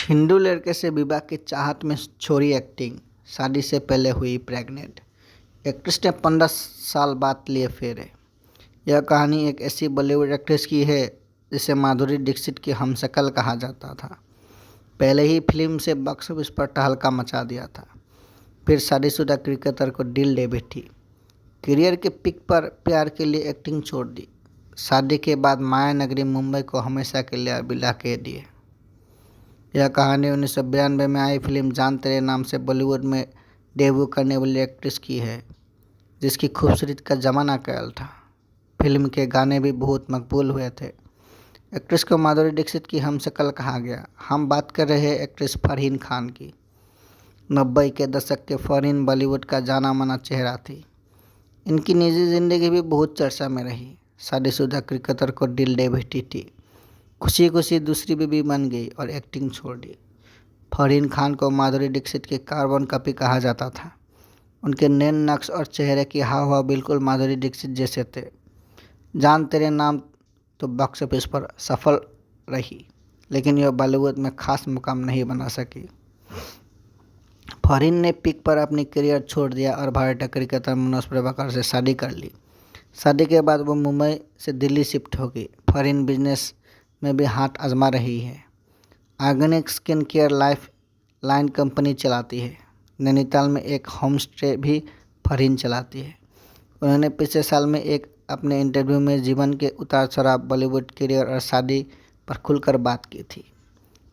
हिंदू लड़के से विवाह की चाहत में छोड़ी एक्टिंग, शादी से पहले हुई प्रेग्नेंट। एक्ट्रेस ने 15 साल बाद लिए फेरे। यह कहानी एक ऐसी बॉलीवुड एक्ट्रेस की है जिसे माधुरी दीक्षित की हमशक्ल कहा जाता था। पहले ही फिल्म से बॉक्स ऑफिस पर तहलका मचा दिया था, फिर शादीशुदा क्रिकेटर को दिल दे बैठी। करियर के पिक पर प्यार के लिए एक्टिंग छोड़ दी। शादी के बाद माया नगरी मुंबई को हमेशा के लिए अलविदा कह दिए। यह कहानी 1992 में आई फिल्म जान तेरे नाम से बॉलीवुड में डेब्यू करने वाली एक्ट्रेस की है, जिसकी खूबसूरती का ज़माना कायल था। फिल्म के गाने भी बहुत मकबूल हुए थे। एक्ट्रेस को माधुरी दीक्षित की हमशक्ल कहा गया। हम बात कर रहे हैं एक्ट्रेस फरहीन खान की। 90 के दशक के फरहीन बॉलीवुड का जाना माना चेहरा थी। इनकी निजी ज़िंदगी भी बहुत चर्चा में रही। शादीशुदा क्रिकेटर को दिल दे बैठी थी, खुशी खुशी दूसरी बीवी बन गई और एक्टिंग छोड़ दी। फरहीन खान को माधुरी दीक्षित की कार्बन कॉपी कहा जाता था। उनके नैन नक्श और चेहरे की हाव भाव बिल्कुल माधुरी दीक्षित जैसे थे। जान तेरे नाम तो बॉक्स ऑफिस पर सफल रही, लेकिन यह बॉलीवुड में खास मुकाम नहीं बना सकी। फरहीन ने पिक पर अपनी करियर छोड़ दिया और भारतीय क्रिकेटर मनोज प्रभाकर से शादी कर ली। शादी के बाद वो मुंबई से दिल्ली शिफ्ट हो गई। फरहीन बिजनेस में भी हाथ आजमा रही है। Organic skin care life line company चलाती है। नैनीताल में एक होम स्टे भी फरहीन चलाती है। उन्होंने पिछले साल में एक अपने इंटरव्यू में जीवन के उतार चढ़ाव, बॉलीवुड करियर और शादी पर खुलकर बात की थी।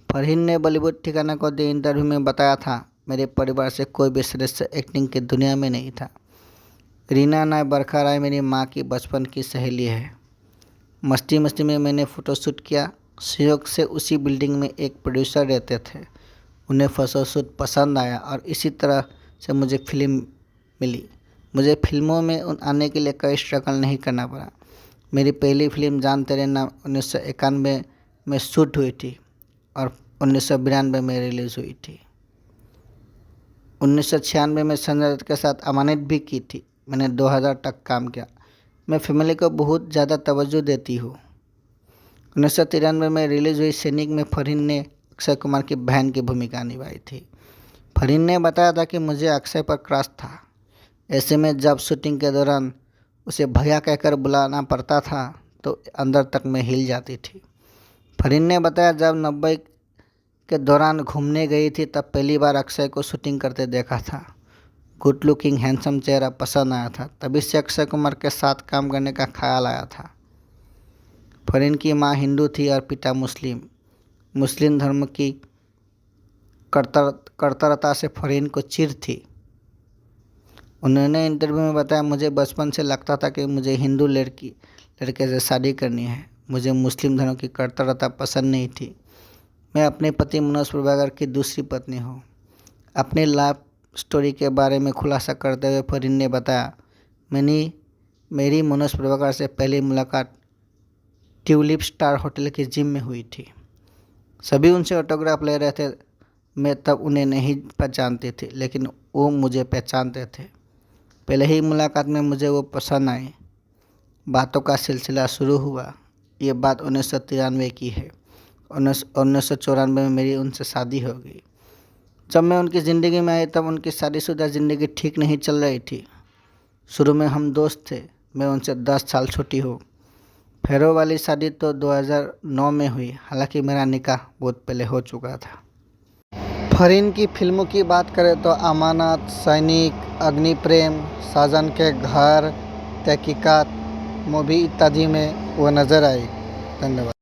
फरहीन ने बॉलीवुड ठिकाना को दिए इंटरव्यू में बताया था, मेरे परिवार से कोई भी सदस्य एक्टिंग की दुनिया में नहीं था। रीना नाय बरखा राय मेरी माँ की बचपन की सहेली है। मस्ती मस्ती में मैंने फ़ोटोशूट किया। संयोग से उसी बिल्डिंग में एक प्रोड्यूसर रहते थे। उन्हें फ़ोटोशूट पसंद आया और इसी तरह से मुझे फिल्म मिली। मुझे फिल्मों में आने के लिए कोई स्ट्रगल नहीं करना पड़ा। मेरी पहली फिल्म जान तेरे नाम 1991 में शूट हुई थी और 1992 में रिलीज़ हुई थी। 1996 में संजय दत्त के साथ अमानत भी की थी। मैंने 2000 तक काम किया। मैं फैमिली को बहुत ज़्यादा तवज्जो देती हूँ। 1993 में रिलीज़ हुई सैनिक में फरहीन ने अक्षय कुमार की बहन की भूमिका निभाई थी। फरहीन ने बताया था कि मुझे अक्षय पर क्रश था। ऐसे में जब शूटिंग के दौरान उसे भैया कहकर बुलाना पड़ता था तो अंदर तक में हिल जाती थी। फरहीन ने बताया, जब 90 के दौरान घूमने गई थी तब पहली बार अक्षय को शूटिंग करते देखा था। गुड लुकिंग हैंडसम चेहरा पसंद आया था, तभी से अक्षय कुमार के साथ काम करने का ख्याल आया था। फरहीन की मां हिंदू थी और पिता मुस्लिम। मुस्लिम धर्म की कट्टरता से फरहीन को चिढ़ थी। उन्होंने इंटरव्यू में बताया, मुझे बचपन से लगता था कि मुझे हिंदू लड़के से शादी करनी है। मुझे मुस्लिम धर्म की कट्टरता पसंद नहीं थी। मैं अपने पति मनोज प्रभाकर की दूसरी पत्नी हूँ। अपनी लाइफ स्टोरी के बारे में खुलासा करते हुए फरहीन ने बताया, मेरी मनोज प्रभाकर से पहली मुलाकात ट्यूलिप स्टार होटल के जिम में हुई थी। सभी उनसे ऑटोग्राफ ले रहे थे। मैं तब उन्हें नहीं पहचानती थी, लेकिन वो मुझे पहचानते थे। पहले ही मुलाकात में मुझे वो पसंद आए। बातों का सिलसिला शुरू हुआ। ये बात 1993 की है। 1994 में मेरी उनसे शादी हो गई। जब मैं उनकी ज़िंदगी में आई तब उनकी शादीशुदा ज़िंदगी ठीक नहीं चल रही थी। शुरू में हम दोस्त थे। मैं उनसे 10 साल छोटी हूँ। फेरों वाली शादी तो 2009 में हुई, हालांकि मेरा निकाह बहुत पहले हो चुका था। फरहीन की फिल्मों की बात करें तो अमानत, सैनिक, अग्निप्रेम, साजन के घर, तहकीकात, मूवी इत्यादि में वो नजर आई। धन्यवाद।